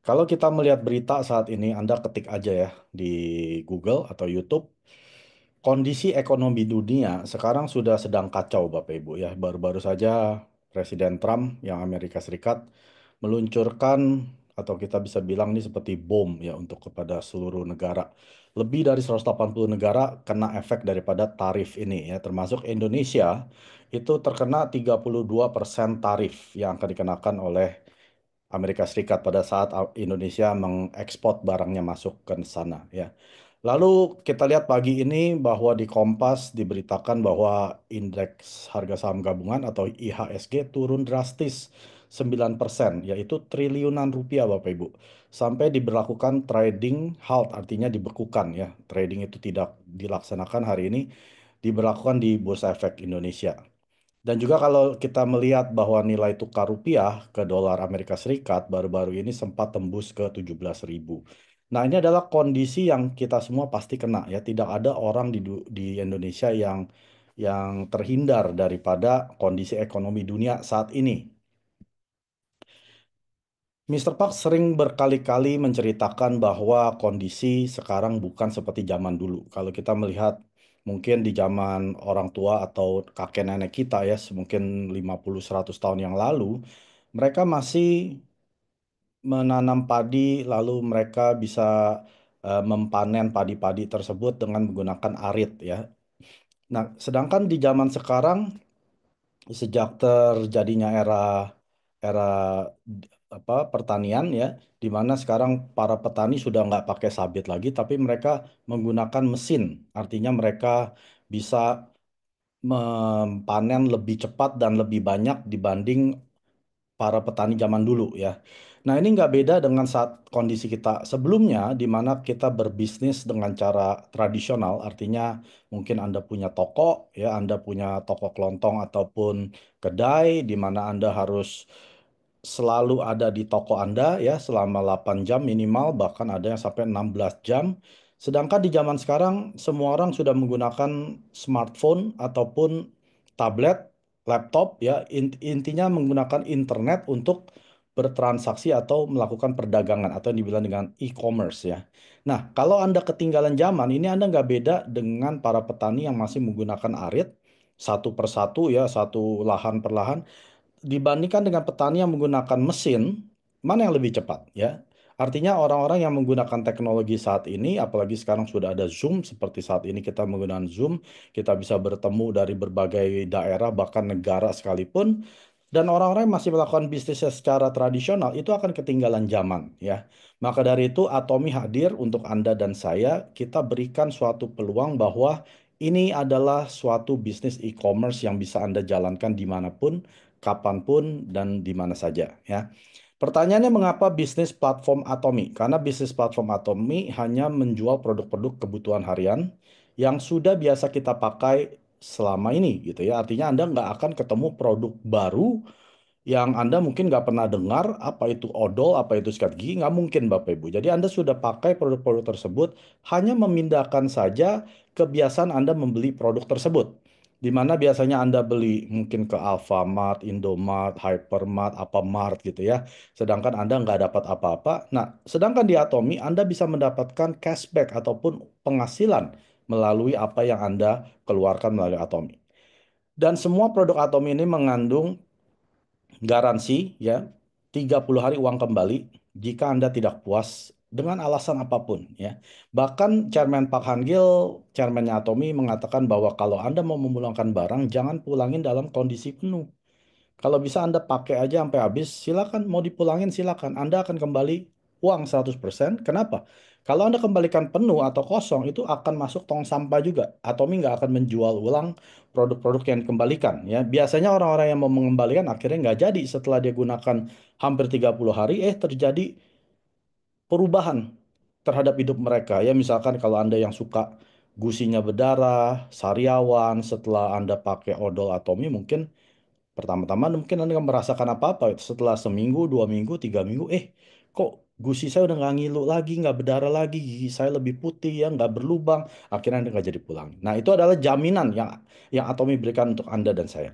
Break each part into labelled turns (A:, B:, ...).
A: Kalau kita melihat berita saat ini, Anda ketik aja ya di Google atau YouTube, kondisi ekonomi dunia sekarang sudah sedang kacau, Bapak Ibu ya. Baru-baru saja Presiden Trump yang Amerika Serikat meluncurkan atau kita bisa bilang ini seperti bom ya untuk kepada seluruh negara. Lebih dari 180 negara kena efek daripada tarif ini ya, termasuk Indonesia itu terkena 32% tarif yang akan dikenakan oleh Amerika Serikat pada saat Indonesia mengekspor barangnya masuk ke sana ya. Lalu kita lihat pagi ini bahwa di Kompas diberitakan bahwa indeks harga saham gabungan atau IHSG turun drastis 9%, yaitu triliunan rupiah Bapak Ibu. Sampai diberlakukan trading halt, artinya dibekukan ya. Trading itu tidak dilaksanakan hari ini, diberlakukan di Bursa Efek Indonesia. Dan juga kalau kita melihat bahwa nilai tukar rupiah ke dolar Amerika Serikat baru-baru ini sempat tembus ke 17.000. Nah, ini adalah kondisi yang kita semua pasti kena ya. Tidak ada orang di Indonesia yang terhindar daripada kondisi ekonomi dunia saat ini. Mr. Park sering berkali-kali menceritakan bahwa kondisi sekarang bukan seperti zaman dulu. Kalau kita melihat mungkin di zaman orang tua atau kakek nenek kita ya, mungkin 50-100 tahun yang lalu, mereka masih menanam padi, lalu mereka bisa mempanen padi-padi tersebut dengan menggunakan arit ya. Nah, sedangkan di zaman sekarang sejak terjadinya era apa pertanian ya, di mana sekarang para petani sudah nggak pakai sabit lagi, tapi mereka menggunakan mesin. Artinya mereka bisa memanen lebih cepat dan lebih banyak dibanding para petani zaman dulu ya. Nah, ini nggak beda dengan saat kondisi kita sebelumnya, di mana kita berbisnis dengan cara tradisional, artinya mungkin Anda punya toko, ya, Anda punya toko kelontong ataupun kedai, di mana Anda harus selalu ada di toko Anda ya selama 8 jam minimal, bahkan ada yang sampai 16 jam. Sedangkan di zaman sekarang semua orang sudah menggunakan smartphone ataupun tablet, laptop ya, intinya menggunakan internet untuk bertransaksi atau melakukan perdagangan atau yang dibilang dengan e-commerce ya. Nah, kalau Anda ketinggalan zaman, ini Anda nggak beda dengan para petani yang masih menggunakan arit satu persatu ya, satu lahan per lahan dibandingkan dengan petani yang menggunakan mesin, mana yang lebih cepat ya? Artinya orang-orang yang menggunakan teknologi saat ini, apalagi sekarang sudah ada Zoom, seperti saat ini kita menggunakan Zoom, kita bisa bertemu dari berbagai daerah, bahkan negara sekalipun, dan orang-orang yang masih melakukan bisnisnya secara tradisional, itu akan ketinggalan zaman ya. Maka dari itu, Atomi hadir untuk Anda dan saya, kita berikan suatu peluang bahwa ini adalah suatu bisnis e-commerce yang bisa Anda jalankan dimanapun, kapanpun dan di mana saja ya. Pertanyaannya mengapa bisnis platform Atomi? Karena bisnis platform Atomi hanya menjual produk-produk kebutuhan harian yang sudah biasa kita pakai selama ini gitu ya. Artinya Anda nggak akan ketemu produk baru yang Anda mungkin nggak pernah dengar, apa itu odol, apa itu sikat gigi, nggak mungkin Bapak Ibu. Jadi Anda sudah pakai produk-produk tersebut, hanya memindahkan saja kebiasaan Anda membeli produk tersebut. Di mana biasanya Anda beli mungkin ke Alfamart, Indomart, Hypermart, Mart gitu ya. Sedangkan Anda nggak dapat apa-apa. Nah, sedangkan di Atomi Anda bisa mendapatkan cashback ataupun penghasilan melalui apa yang Anda keluarkan melalui Atomi. Dan semua produk Atomi ini mengandung garansi ya 30 hari uang kembali jika Anda tidak puas dengan alasan apapun ya. Bahkan Chairman Pak Hangil, Chairmannya Atomi mengatakan bahwa kalau Anda mau memulangkan barang jangan pulangin dalam kondisi penuh. Kalau bisa Anda pakai aja sampai habis, silakan mau dipulangin silakan. Anda akan kembali uang 100%. Kenapa? Kalau Anda kembalikan penuh atau kosong, itu akan masuk tong sampah juga. Atomi nggak akan menjual ulang produk-produk yang dikembalikan. Ya, biasanya orang-orang yang mau mengembalikan akhirnya nggak jadi setelah dia gunakan hampir 30 hari, terjadi perubahan terhadap hidup mereka. Ya, misalkan kalau Anda yang suka gusinya berdarah, sariawan, setelah Anda pakai odol Atomi mungkin pertama-tama mungkin Anda nggak merasakan apa-apa. Setelah seminggu, 2 minggu, 3 minggu, kok gusi saya udah nggak ngilu lagi, nggak berdarah lagi, gigi saya lebih putih ya, nggak berlubang. Akhirnya Anda nggak jadi pulang. Nah, itu adalah jaminan yang Atomi berikan untuk Anda dan saya.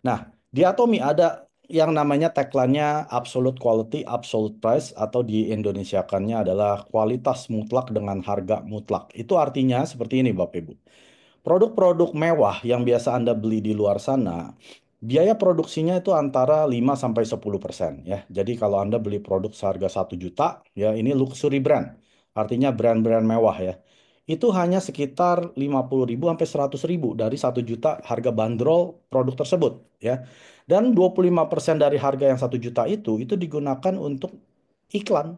A: Nah, di Atomi ada yang namanya tagline-nya absolute quality, absolute price, atau di Indonesiakannya adalah kualitas mutlak dengan harga mutlak. Itu artinya seperti ini, Bapak Ibu. Produk-produk mewah yang biasa Anda beli di luar sana, biaya produksinya itu antara 5-10% ya. Jadi kalau Anda beli produk seharga 1 juta, ya ini luxury brand, artinya brand-brand mewah ya. Itu hanya sekitar 50.000 sampai 100.000 dari 1 juta harga bandrol produk tersebut ya. Dan 25% dari harga yang 1 juta itu digunakan untuk iklan.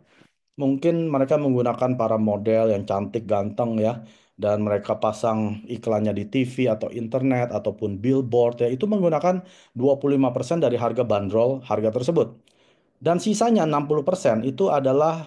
A: Mungkin mereka menggunakan para model yang cantik, ganteng ya, dan mereka pasang iklannya di TV atau internet ataupun billboard ya, itu menggunakan 25% dari harga bandrol harga tersebut. Dan sisanya 60% itu adalah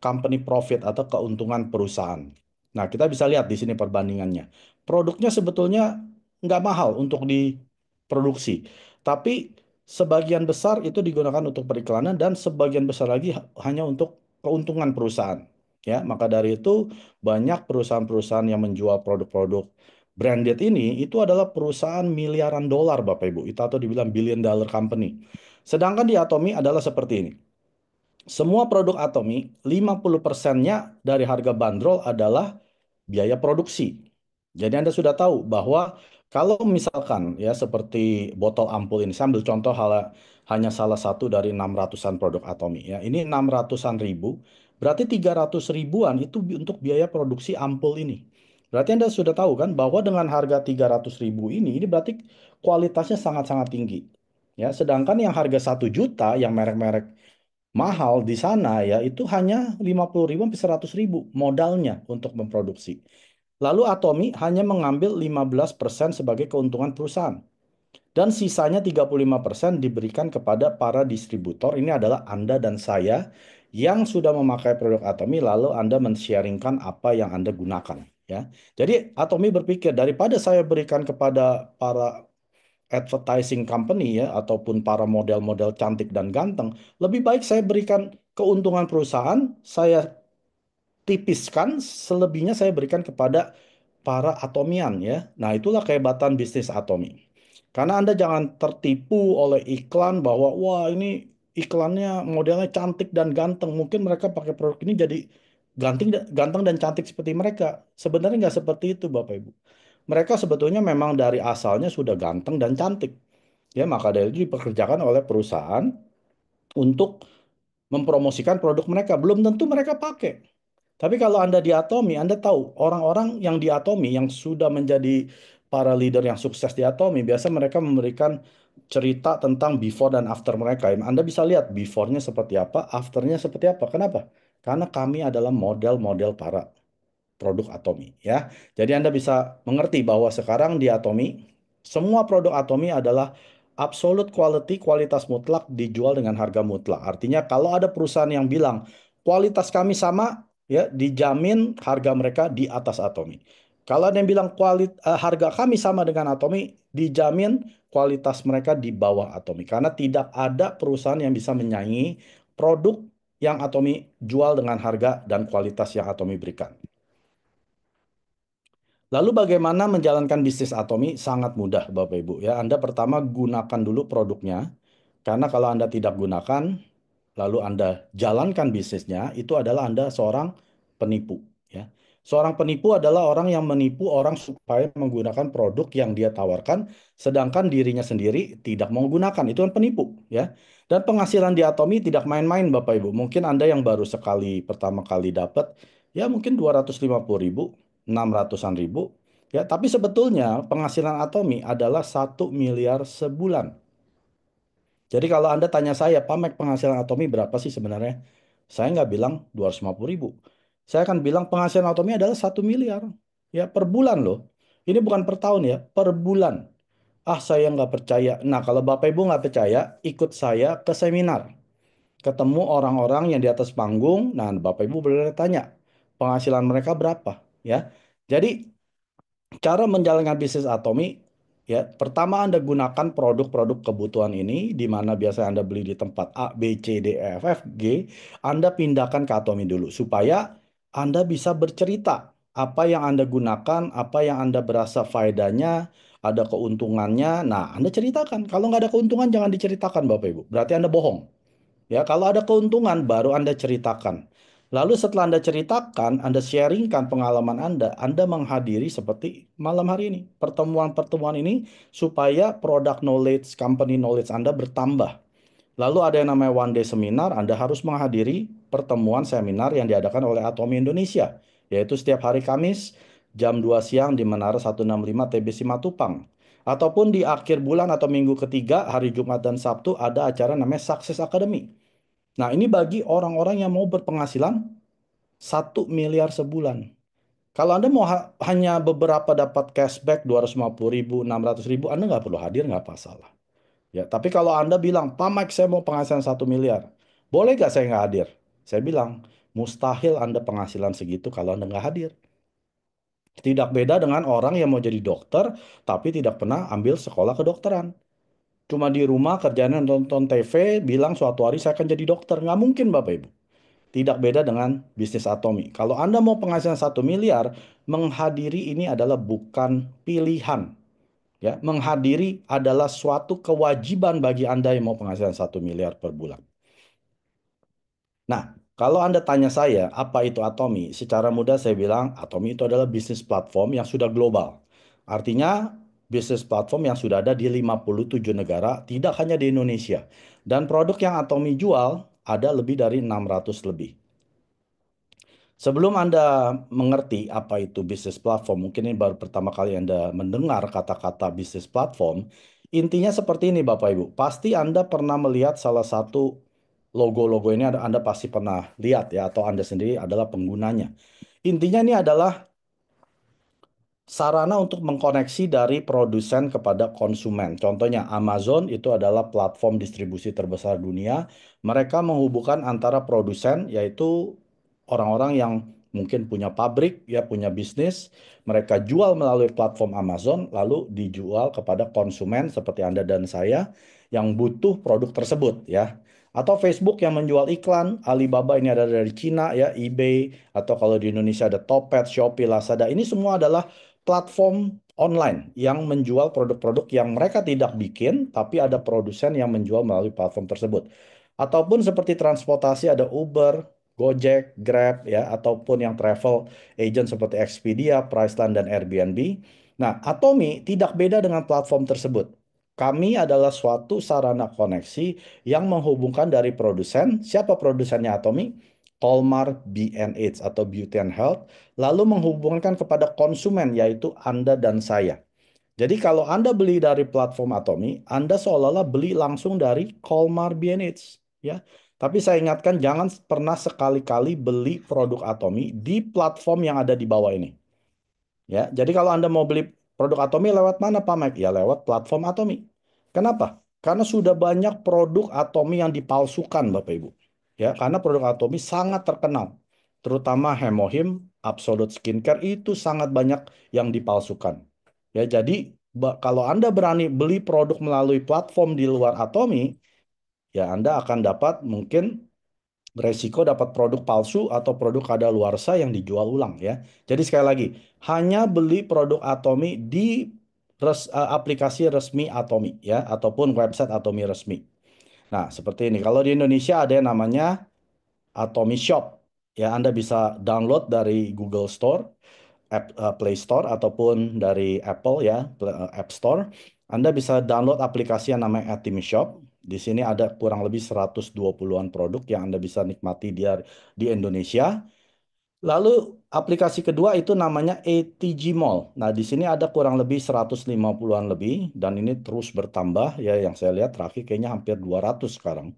A: company profit atau keuntungan perusahaan. Nah, kita bisa lihat di sini perbandingannya. Produknya sebetulnya nggak mahal untuk diproduksi, tapi sebagian besar itu digunakan untuk periklanan dan sebagian besar lagi hanya untuk keuntungan perusahaan. Ya, maka dari itu banyak perusahaan-perusahaan yang menjual produk-produk branded ini itu adalah perusahaan miliaran dolar, Bapak Ibu. Itu atau dibilang billion dollar company. Sedangkan di Atomi adalah seperti ini. Semua produk Atomi, 50%-nya dari harga bandrol adalah biaya produksi. Jadi Anda sudah tahu bahwa kalau misalkan ya seperti botol ampul ini, saya ambil contoh hanya salah satu dari 600-an produk Atomi ya. Ini 600-an ribu, berarti 300 ribuan itu untuk biaya produksi ampul ini. Berarti Anda sudah tahu kan bahwa dengan harga 300 ribu ini berarti kualitasnya sangat-sangat tinggi. Ya, sedangkan yang harga 1 juta yang merek-merek mahal di sana ya itu hanya 50.000 sampai 100.000 modalnya untuk memproduksi. Lalu Atomi hanya mengambil 15% sebagai keuntungan perusahaan. Dan sisanya 35% diberikan kepada para distributor. Ini adalah Anda dan saya yang sudah memakai produk Atomi lalu Anda men-sharingkan apa yang Anda gunakan ya. Jadi Atomi berpikir daripada saya berikan kepada para advertising company ya ataupun para model-model cantik dan ganteng, lebih baik saya berikan keuntungan perusahaan, saya tipiskan, selebihnya saya berikan kepada para atomian ya. Nah, itulah kehebatan bisnis Atomi. Karena Anda jangan tertipu oleh iklan bahwa wah ini iklannya modelnya cantik dan ganteng. Mungkin mereka pakai produk ini jadi ganteng dan cantik seperti mereka. Sebenarnya nggak seperti itu, Bapak Ibu. Mereka sebetulnya memang dari asalnya sudah ganteng dan cantik. Ya, maka dari itu dipekerjakan oleh perusahaan untuk mempromosikan produk mereka. Belum tentu mereka pakai. Tapi kalau Anda di Atomi, Anda tahu orang-orang yang di Atomi yang sudah menjadi para leader yang sukses di Atomi, biasa mereka memberikan cerita tentang before dan after mereka. Anda bisa lihat before-nya seperti apa, after-nya seperti apa. Kenapa? Karena kami adalah model-model para produk Atomi ya. Jadi Anda bisa mengerti bahwa sekarang di Atomi semua produk Atomi adalah absolute quality, kualitas mutlak dijual dengan harga mutlak. Artinya kalau ada perusahaan yang bilang kualitas kami sama ya dijamin harga mereka di atas Atomi. Kalau ada yang bilang harga kami sama dengan Atomi dijamin kualitas mereka di bawah Atomi karena tidak ada perusahaan yang bisa menyaingi produk yang Atomi jual dengan harga dan kualitas yang Atomi berikan. Lalu bagaimana menjalankan bisnis Atomi? Sangat mudah, Bapak Ibu. Ya, Anda pertama gunakan dulu produknya, karena kalau Anda tidak gunakan, lalu Anda jalankan bisnisnya, itu adalah Anda seorang penipu. Ya, seorang penipu adalah orang yang menipu orang supaya menggunakan produk yang dia tawarkan, sedangkan dirinya sendiri tidak mau gunakan. Itu kan penipu, ya. Dan penghasilan di Atomi tidak main-main, Bapak Ibu. Mungkin Anda yang baru sekali pertama kali dapat, ya mungkin 250.000, 600-an ribu. Ya, tapi sebetulnya penghasilan Atomi adalah 1 miliar sebulan. Jadi kalau Anda tanya saya, Pamek penghasilan Atomi berapa sih sebenarnya? Saya nggak bilang 250.000. Saya akan bilang penghasilan Atomi adalah 1 miliar. Ya, per bulan loh. Ini bukan per tahun ya, per bulan. Ah, saya nggak percaya. Nah, kalau Bapak Ibu nggak percaya, ikut saya ke seminar. Ketemu orang-orang yang di atas panggung. Nah, Bapak Ibu boleh tanya, penghasilan mereka berapa? Ya, jadi cara menjalankan bisnis Atomi, ya, pertama Anda gunakan produk-produk kebutuhan ini, di mana biasa Anda beli di tempat A, B, C, D, E, F, F, G, Anda pindahkan ke Atomi dulu, supaya Anda bisa bercerita apa yang Anda gunakan, apa yang Anda berasa faedahnya, ada keuntungannya. Nah, Anda ceritakan. Kalau nggak ada keuntungan, jangan diceritakan, Bapak Ibu. Berarti Anda bohong. Ya, kalau ada keuntungan, baru Anda ceritakan. Lalu setelah Anda ceritakan, Anda sharingkan pengalaman Anda menghadiri seperti malam hari ini. Pertemuan-pertemuan ini supaya product knowledge, company knowledge Anda bertambah. Lalu ada yang namanya one day seminar, Anda harus menghadiri pertemuan seminar yang diadakan oleh Atomi Indonesia, yaitu setiap hari Kamis jam 2 siang di Menara 165 TBC Matupang. Ataupun di akhir bulan atau minggu ketiga, hari Jumat dan Sabtu ada acara namanya Success Academy. Nah, ini bagi orang-orang yang mau berpenghasilan 1 miliar sebulan. Kalau Anda mau hanya beberapa dapat cashback 250 ribu, 600 ribu, Anda nggak perlu hadir, nggak masalah. Ya, tapi kalau Anda bilang, Pak Mike, saya mau penghasilan 1 miliar. Boleh nggak saya nggak hadir? Saya bilang, mustahil Anda penghasilan segitu kalau Anda nggak hadir. Tidak beda dengan orang yang mau jadi dokter, tapi tidak pernah ambil sekolah kedokteran. Cuma di rumah kerjanya nonton TV, bilang suatu hari saya akan jadi dokter. Nggak mungkin, Bapak Ibu. Tidak beda dengan bisnis Atomi. Kalau Anda mau penghasilan 1 miliar, menghadiri ini adalah bukan pilihan. Ya, menghadiri adalah suatu kewajiban bagi Anda yang mau penghasilan 1 miliar per bulan. Nah, kalau Anda tanya saya, apa itu Atomi? Secara mudah saya bilang, Atomi itu adalah bisnis platform yang sudah global. Artinya, bisnis platform yang sudah ada di 57 negara, tidak hanya di Indonesia. Dan produk yang Atomi jual ada lebih dari 600 lebih. Sebelum Anda mengerti apa itu bisnis platform, mungkin ini baru pertama kali Anda mendengar kata-kata bisnis platform. Intinya seperti ini Bapak Ibu. Pasti Anda pernah melihat salah satu logo-logo ini, Anda pasti pernah lihat ya, atau Anda sendiri adalah penggunanya. Intinya ini adalah sarana untuk mengkoneksi dari produsen kepada konsumen. Contohnya Amazon itu adalah platform distribusi terbesar dunia. Mereka menghubungkan antara produsen, yaitu orang-orang yang mungkin punya pabrik, ya punya bisnis. Mereka jual melalui platform Amazon, lalu dijual kepada konsumen seperti Anda dan saya yang butuh produk tersebut, ya. Atau Facebook yang menjual iklan, Alibaba ini ada dari Cina, ya, eBay, atau kalau di Indonesia ada Topet, Shopee, Lazada. Ini semua adalah platform online yang menjual produk-produk yang mereka tidak bikin, tapi ada produsen yang menjual melalui platform tersebut. Ataupun seperti transportasi ada Uber, Gojek, Grab, ya, ataupun yang travel agent seperti Expedia, Priceline, dan Airbnb. Nah, Atomi tidak beda dengan platform tersebut. Kami adalah suatu sarana koneksi yang menghubungkan dari produsen. Siapa produsennya Atomi? Colmar B&H atau Beauty and Health, lalu menghubungkan kepada konsumen, yaitu Anda dan saya. Jadi kalau Anda beli dari platform Atomi, Anda seolah-olah beli langsung dari Colmar B&H, ya. Tapi saya ingatkan jangan pernah sekali-kali beli produk Atomi di platform yang ada di bawah ini. Ya, jadi kalau Anda mau beli produk Atomi lewat mana, Pak Mike? Ya lewat platform Atomi. Kenapa? Karena sudah banyak produk Atomi yang dipalsukan, Bapak Ibu. Ya, karena produk Atomi sangat terkenal. Terutama Hemohim, Absolute Skincare itu sangat banyak yang dipalsukan. Ya, jadi kalau Anda berani beli produk melalui platform di luar Atomi, ya Anda akan dapat mungkin beresiko dapat produk palsu atau produk kadaluarsa yang dijual ulang ya. Jadi sekali lagi, hanya beli produk Atomi di aplikasi resmi Atomi ya ataupun website Atomi resmi. Nah, seperti ini. Kalau di Indonesia ada yang namanya Atomi Shop. Ya, Anda bisa download dari Google Store, Play Store ataupun dari Apple ya, App Store. Anda bisa download aplikasi yang namanya Atomi Shop. Di sini ada kurang lebih 120-an produk yang Anda bisa nikmati di Indonesia. Lalu aplikasi kedua itu namanya ATG Mall. Nah, di sini ada kurang lebih 150-an lebih dan ini terus bertambah ya, yang saya lihat terakhir kayaknya hampir 200 sekarang.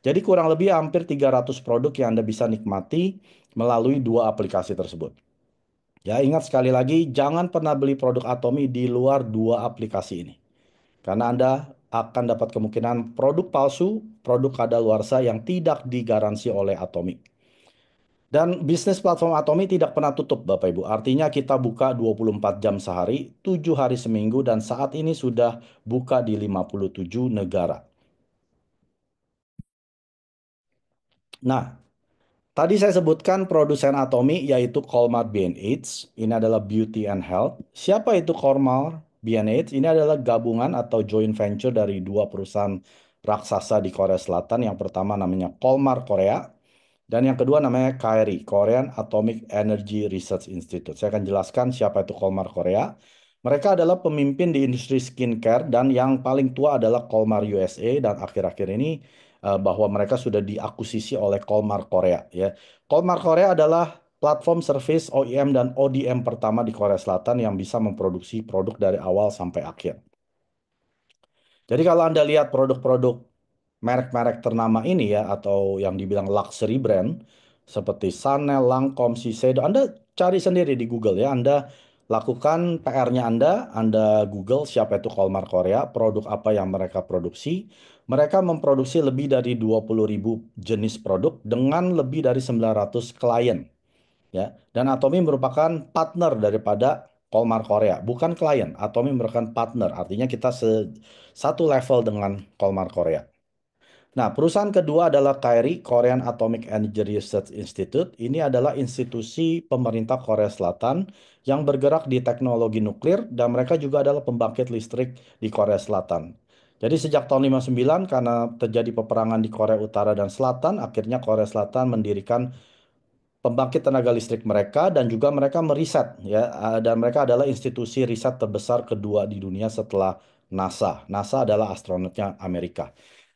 A: Jadi kurang lebih hampir 300 produk yang Anda bisa nikmati melalui dua aplikasi tersebut. Ya, ingat sekali lagi, jangan pernah beli produk Atomi di luar dua aplikasi ini. Karena Anda akan dapat kemungkinan produk palsu, produk kadaluarsa yang tidak digaransi oleh Atomi. Dan bisnis platform Atomi tidak pernah tutup, Bapak Ibu. Artinya kita buka 24 jam sehari, 7 hari seminggu, dan saat ini sudah buka di 57 negara. Nah, tadi saya sebutkan produsen Atomi yaitu Colmar B&H. Ini adalah Beauty and Health. Siapa itu Colmar B&H ini adalah gabungan atau joint venture dari dua perusahaan raksasa di Korea Selatan. Yang pertama namanya Kolmar Korea, dan yang kedua namanya KRI, Korean Atomic Energy Research Institute. Saya akan jelaskan siapa itu Kolmar Korea. Mereka adalah pemimpin di industri skincare dan yang paling tua adalah Kolmar USA, dan akhir-akhir ini bahwa mereka sudah diakuisisi oleh Kolmar Korea ya. Kolmar Korea adalah platform service OEM dan ODM pertama di Korea Selatan yang bisa memproduksi produk dari awal sampai akhir. Jadi kalau Anda lihat produk-produk merek-merek ternama ini ya, atau yang dibilang luxury brand seperti Chanel, Lancome, Shiseido, Anda cari sendiri di Google ya. Anda lakukan PR-nya Anda Google siapa itu Kolmar Korea, produk apa yang mereka produksi. Mereka memproduksi lebih dari 20.000 jenis produk dengan lebih dari 900 klien ya. Dan Atomi merupakan partner daripada Kolmar Korea, bukan klien. Atomi merupakan partner, artinya kita satu level dengan Kolmar Korea. Nah, perusahaan kedua adalah KRI, Korean Atomic Energy Research Institute. Ini adalah institusi pemerintah Korea Selatan yang bergerak di teknologi nuklir, dan mereka juga adalah pembangkit listrik di Korea Selatan. Jadi sejak tahun 59, karena terjadi peperangan di Korea Utara dan Selatan, akhirnya Korea Selatan mendirikan pembangkit tenaga listrik mereka, dan juga mereka meriset ya, dan mereka adalah institusi riset terbesar kedua di dunia setelah NASA. NASA adalah astronotnya Amerika.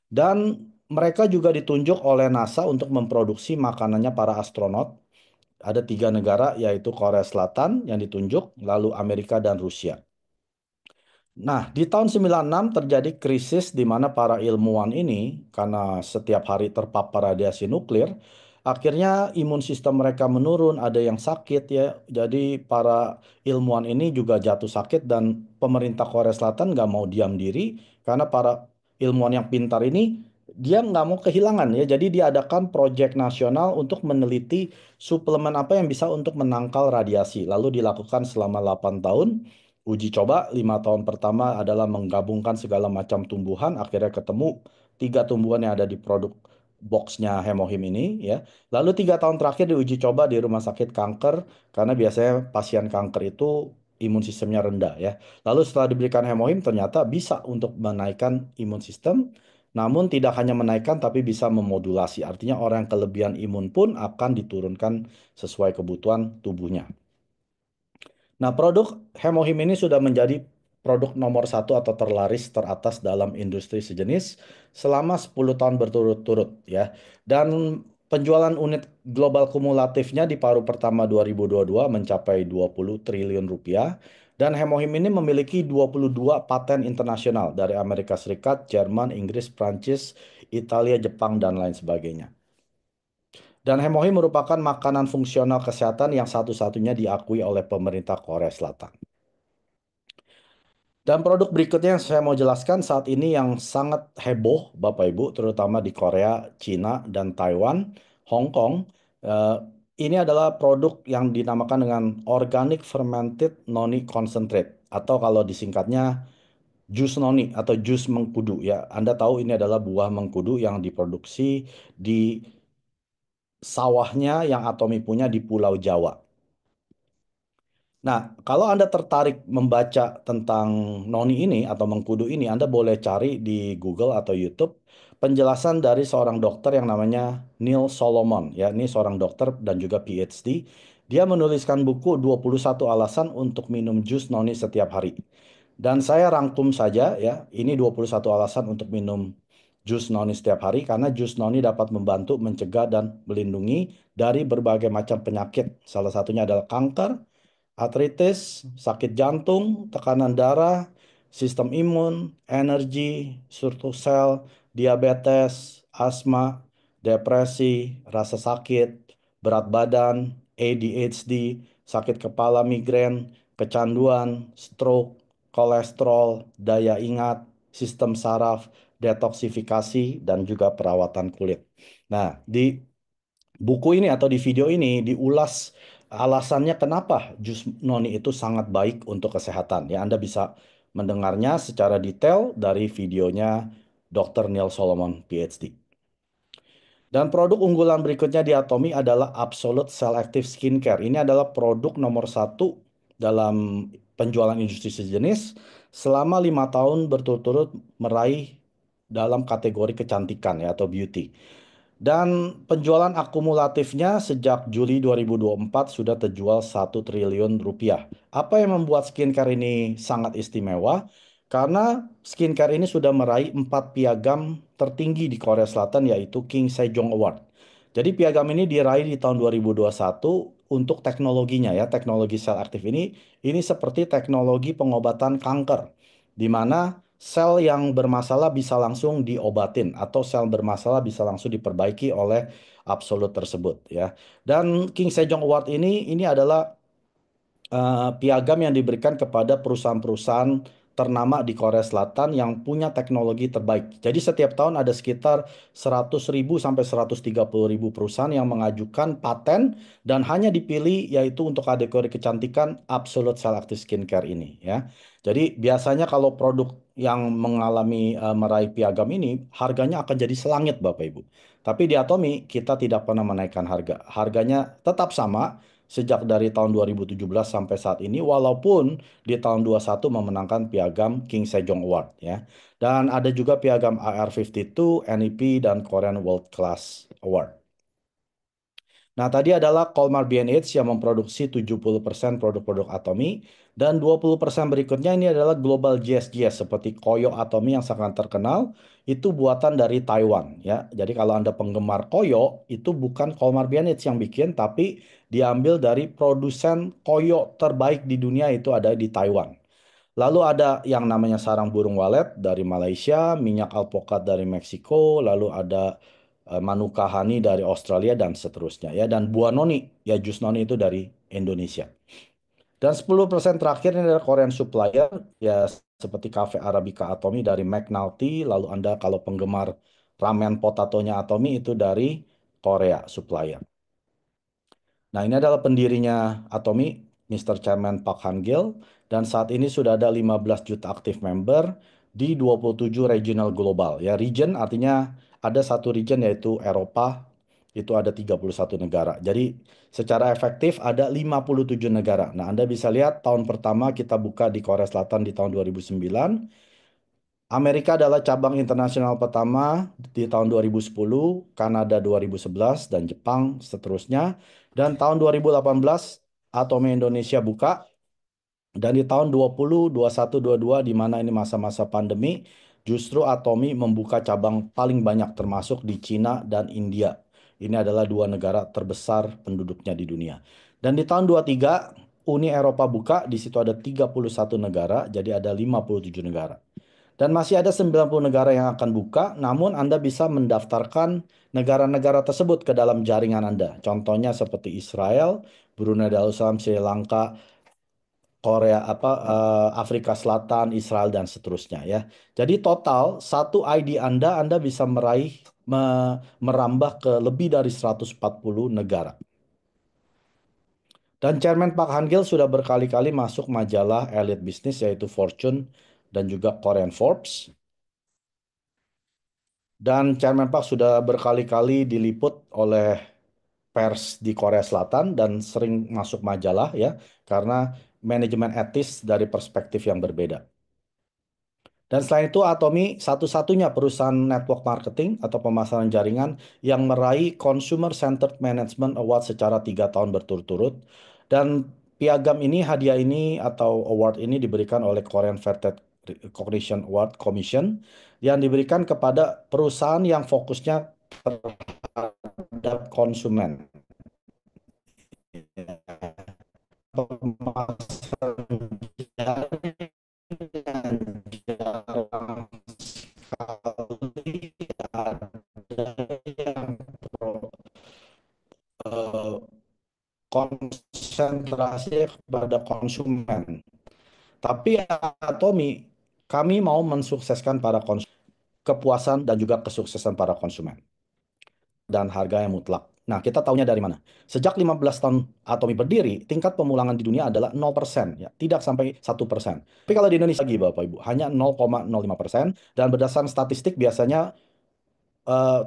A: Dan mereka juga ditunjuk oleh NASA untuk memproduksi makanannya para astronot. Ada tiga negara, yaitu Korea Selatan yang ditunjuk, lalu Amerika dan Rusia. Nah, di tahun 96 terjadi krisis di mana para ilmuwan ini, karena setiap hari terpapar radiasi nuklir, akhirnya imun sistem mereka menurun, ada yang sakit ya. Jadi para ilmuwan ini juga jatuh sakit, dan pemerintah Korea Selatan nggak mau diam diri, karena para ilmuwan yang pintar ini, dia nggak mau kehilangan ya. Jadi diadakan proyek nasional untuk meneliti suplemen apa yang bisa untuk menangkal radiasi. Lalu dilakukan selama 8 tahun. Uji coba 5 tahun pertama adalah menggabungkan segala macam tumbuhan, akhirnya ketemu tiga tumbuhan yang ada di produk boxnya Hemohim ini ya. Lalu 3 tahun terakhir diuji coba di rumah sakit kanker, karena biasanya pasien kanker itu imun sistemnya rendah ya. Lalu setelah diberikan Hemohim ternyata bisa untuk menaikkan imun sistem, namun tidak hanya menaikkan tapi bisa memodulasi. Artinya orang yang kelebihan imun pun akan diturunkan sesuai kebutuhan tubuhnya. Nah, produk Hemohim ini sudah menjadi produk nomor satu atau terlaris teratas dalam industri sejenis selama 10 tahun berturut-turut ya. Dan penjualan unit global kumulatifnya di paruh pertama 2022 mencapai 20 triliun rupiah. Dan Hemohim ini memiliki 22 paten internasional dari Amerika Serikat, Jerman, Inggris, Prancis, Italia, Jepang, dan lain sebagainya. Dan Hemohim merupakan makanan fungsional kesehatan yang satu-satunya diakui oleh pemerintah Korea Selatan. Dan produk berikutnya yang saya mau jelaskan saat ini yang sangat heboh, Bapak Ibu, terutama di Korea, Cina, dan Taiwan, Hong Kong. Eh, ini adalah produk yang dinamakan dengan Organic Fermented Noni Concentrate, atau kalau disingkatnya jus noni atau jus mengkudu ya. Anda tahu ini adalah buah mengkudu yang diproduksi di sawahnya yang Atomi punya di Pulau Jawa. Nah, kalau Anda tertarik membaca tentang noni ini atau mengkudu ini, Anda boleh cari di Google atau YouTube penjelasan dari seorang dokter yang namanya Neil Solomon. Ya, ini seorang dokter dan juga PhD. Dia menuliskan buku 21 alasan untuk minum jus noni setiap hari. Dan saya rangkum saja ya, ini 21 alasan untuk minum jus noni setiap hari, karena jus noni dapat membantu mencegah dan melindungi dari berbagai macam penyakit. Salah satunya adalah kanker, artritis, sakit jantung, tekanan darah, sistem imun, energi, surtu sel, diabetes, asma, depresi, rasa sakit, berat badan, ADHD, sakit kepala migrain, kecanduan, stroke, kolesterol, daya ingat, sistem saraf, detoksifikasi, dan juga perawatan kulit. Nah, di buku ini atau di video ini diulas alasannya kenapa jus noni itu sangat baik untuk kesehatan. Ya, Anda bisa mendengarnya secara detail dari videonya Dr. Neil Solomon, PhD. Dan produk unggulan berikutnya di Atomy adalah Absolute Selective Skincare. Ini adalah produk nomor satu dalam penjualan industri sejenis selama 5 tahun berturut-turut meraih dalam kategori kecantikan ya atau beauty. Dan penjualan akumulatifnya sejak Juli 2024 sudah terjual 1 triliun rupiah. Apa yang membuat skincare ini sangat istimewa? Karena skincare ini sudah meraih 4 piagam tertinggi di Korea Selatan yaitu King Sejong Award. Jadi piagam ini diraih di tahun 2021 untuk teknologinya ya. Teknologi sel aktif ini seperti teknologi pengobatan kanker di mana sel yang bermasalah bisa langsung diobatin atau sel bermasalah bisa langsung diperbaiki oleh absolut tersebut ya. Dan King Sejong Award ini adalah piagam yang diberikan kepada perusahaan-perusahaan ternama di Korea Selatan yang punya teknologi terbaik. Jadi setiap tahun ada sekitar 100.000 sampai 130.000 perusahaan yang mengajukan paten dan hanya dipilih yaitu untuk kategori kecantikan Absolute Cell Active Skincare ini ya. Jadi biasanya kalau produk yang mengalami meraih piagam ini harganya akan jadi selangit Bapak Ibu. Tapi di Atomy kita tidak pernah menaikkan harga. Harganya tetap sama sejak dari tahun 2017 sampai saat ini walaupun di tahun 21 memenangkan piagam King Sejong Award ya. Dan ada juga piagam AR52, NEP dan Korean World Class Award. Nah, tadi adalah Colmar B&H yang memproduksi 70% produk-produk Atomy dan 20% berikutnya ini adalah Global GS-GS seperti Koyo Atomy yang sangat terkenal itu buatan dari Taiwan ya. Jadi kalau Anda penggemar Koyo itu bukan Colmar B&H yang bikin tapi diambil dari produsen Koyo terbaik di dunia itu ada di Taiwan. Lalu ada yang namanya sarang burung walet dari Malaysia, minyak alpukat dari Meksiko, lalu ada Manuka honey dari Australia dan seterusnya ya. Dan buah noni, ya jus noni itu dari Indonesia. Dan 10% terakhir ini adalah Korean supplier, ya seperti Cafe Arabica Atomy dari McNulty, lalu Anda kalau penggemar ramen potatonya Atomy itu dari Korea supplier. Nah, ini adalah pendirinya Atomy, Mr. Chairman Park Han-gil, dan saat ini sudah ada 15 juta aktif member di 27 regional global. Ya, region artinya ada satu region yaitu Eropa, itu ada 31 negara. Jadi secara efektif ada 57 negara. Nah, Anda bisa lihat tahun pertama kita buka di Korea Selatan di tahun 2009. Amerika adalah cabang internasional pertama di tahun 2010, Kanada 2011, dan Jepang seterusnya. Dan tahun 2018, Atomy Indonesia buka. Dan di tahun 20, 21, 22, di mana ini masa-masa pandemi, justru Atomy membuka cabang paling banyak termasuk di Cina dan India. Ini adalah dua negara terbesar penduduknya di dunia. Dan di tahun 23, Uni Eropa buka, di situ ada 31 negara, jadi ada 57 negara. Dan masih ada 90 negara yang akan buka, namun Anda bisa mendaftarkan negara-negara tersebut ke dalam jaringan Anda. Contohnya seperti Israel, Brunei Darussalam, Sri Lanka, Korea, Afrika Selatan, Israel dan seterusnya ya. Jadi total satu ID Anda bisa meraih merambah ke lebih dari 140 negara. Dan Chairman Park Han-gil sudah berkali-kali masuk majalah Elite Business yaitu Fortune dan juga Korean Forbes. Dan Chairman Park sudah berkali-kali diliput oleh pers di Korea Selatan dan sering masuk majalah ya karena manajemen etis dari perspektif yang berbeda. Dan selain itu Atomy satu-satunya perusahaan network marketing atau pemasaran jaringan yang meraih Consumer Centered Management Award secara 3 tahun berturut-turut. Dan piagam ini, hadiah ini atau award ini diberikan oleh Korean Fair Trade Recognition Award Commission yang diberikan kepada perusahaan yang fokusnya terhadap konsumen. Pemasaran jaringan jarang sekali ada yang eh, konsentrasi kepada konsumen. Tapi Atomy, kami mau mensukseskan para konsumen, kepuasan dan juga kesuksesan para konsumen dan harga yang mutlak. Nah, kita tahunya dari mana? Sejak 15 tahun Atomy berdiri, tingkat pemulangan di dunia adalah 0%, ya, tidak sampai 1%. Tapi kalau di Indonesia lagi, Bapak Ibu, hanya 0,05%, dan berdasarkan statistik biasanya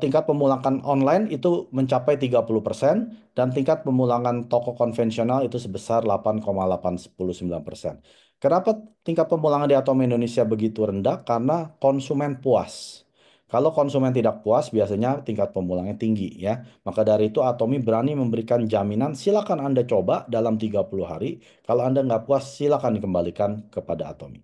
A: tingkat pemulangan online itu mencapai 30% dan tingkat pemulangan toko konvensional itu sebesar 8,819%. Kenapa tingkat pemulangan di Atomi Indonesia begitu rendah? Karena konsumen puas. Kalau konsumen tidak puas, biasanya tingkat pemulangnya tinggi ya. Maka dari itu Atomi berani memberikan jaminan, silakan Anda coba dalam 30 hari. Kalau Anda nggak puas, silakan dikembalikan kepada Atomi.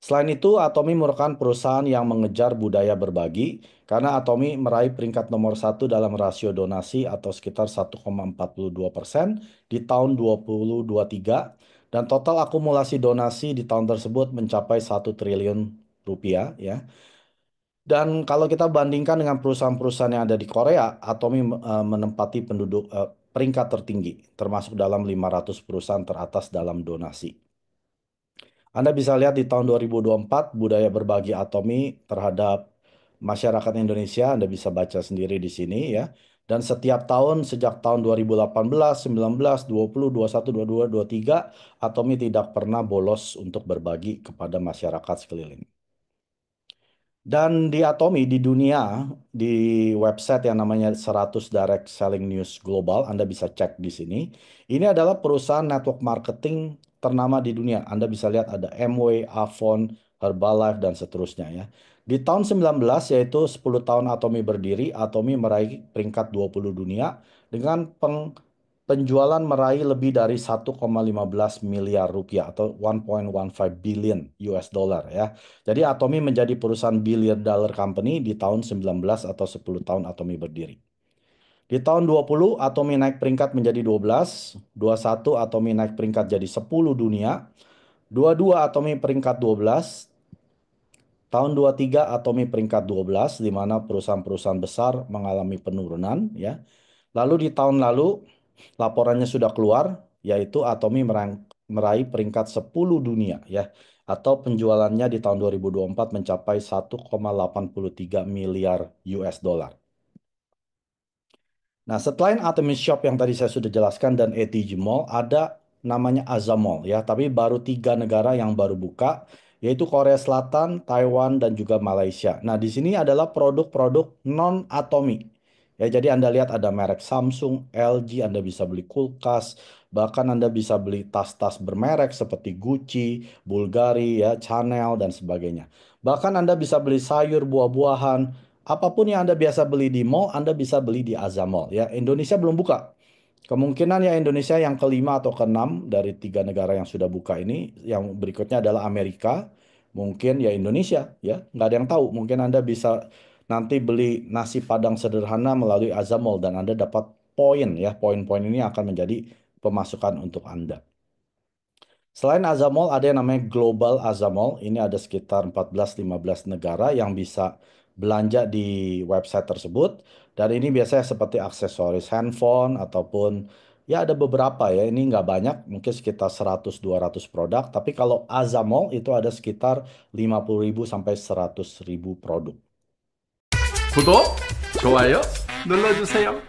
A: Selain itu, Atomi merupakan perusahaan yang mengejar budaya berbagi karena Atomi meraih peringkat nomor satu dalam rasio donasi atau sekitar 1,42% di tahun 2023 dan total akumulasi donasi di tahun tersebut mencapai 1 triliun rupiah ya. Dan kalau kita bandingkan dengan perusahaan-perusahaan yang ada di Korea, Atomi menempati peringkat tertinggi termasuk dalam 500 perusahaan teratas dalam donasi. Anda bisa lihat di tahun 2024 budaya berbagi Atomi terhadap masyarakat Indonesia, Anda bisa baca sendiri di sini ya. Dan setiap tahun sejak tahun 2018, 19, 20, 21, 22, 23, Atomi tidak pernah bolos untuk berbagi kepada masyarakat sekeliling. Dan di Atomi, di dunia, di website yang namanya 100 Direct Selling News Global, Anda bisa cek di sini. Ini adalah perusahaan network marketing ternama di dunia. Anda bisa lihat ada Amway, Avon, Herbalife, dan seterusnya ya. Di tahun 19, yaitu 10 tahun Atomi berdiri, Atomi meraih peringkat 20 dunia dengan penjualan meraih lebih dari 1,15 miliar rupiah atau 1,15 billion US dollar ya. Jadi Atomi menjadi perusahaan billion dollar company di tahun 19 atau 10 tahun Atomi berdiri. Di tahun 20 Atomi naik peringkat menjadi 12, 21 Atomi naik peringkat jadi 10 dunia, 22 Atomi peringkat 12, tahun 23 Atomi peringkat 12 di mana perusahaan-perusahaan besar mengalami penurunan ya. Lalu di tahun lalu laporannya sudah keluar, yaitu Atomi meraih peringkat 10 dunia ya, atau penjualannya di tahun 2024 mencapai 1,83 miliar US dollar. Nah, selain Atomy Shop yang tadi saya sudah jelaskan dan ATG Mall, ada namanya Azam Mall ya, tapi baru 3 negara yang baru buka, yaitu Korea Selatan, Taiwan, dan juga Malaysia. Nah, di sini adalah produk-produk non-Atomy. Ya, jadi Anda lihat ada merek Samsung, LG, Anda bisa beli kulkas, bahkan Anda bisa beli tas-tas bermerek seperti Gucci, Bulgari, ya, Chanel, dan sebagainya. Bahkan Anda bisa beli sayur, buah-buahan, apapun yang Anda biasa beli di mall, Anda bisa beli di Azam Mall. Ya, Indonesia belum buka. Kemungkinan ya Indonesia yang kelima atau keenam dari 3 negara yang sudah buka ini, yang berikutnya adalah Amerika, mungkin ya Indonesia, ya nggak ada yang tahu. Mungkin Anda bisa nanti beli nasi Padang sederhana melalui Azam Mall dan Anda dapat poin ya, poin-poin ini akan menjadi pemasukan untuk Anda. Selain Azamol, ada yang namanya Global Azamol. Ini ada sekitar 14-15 negara yang bisa belanja di website tersebut. Dan ini biasanya seperti aksesoris handphone ataupun ya ada beberapa ya. Ini nggak banyak, mungkin sekitar 100-200 produk. Tapi kalau Azamol itu ada sekitar 50.000 sampai 100.000 produk.
B: 구독, 좋아요 눌러주세요.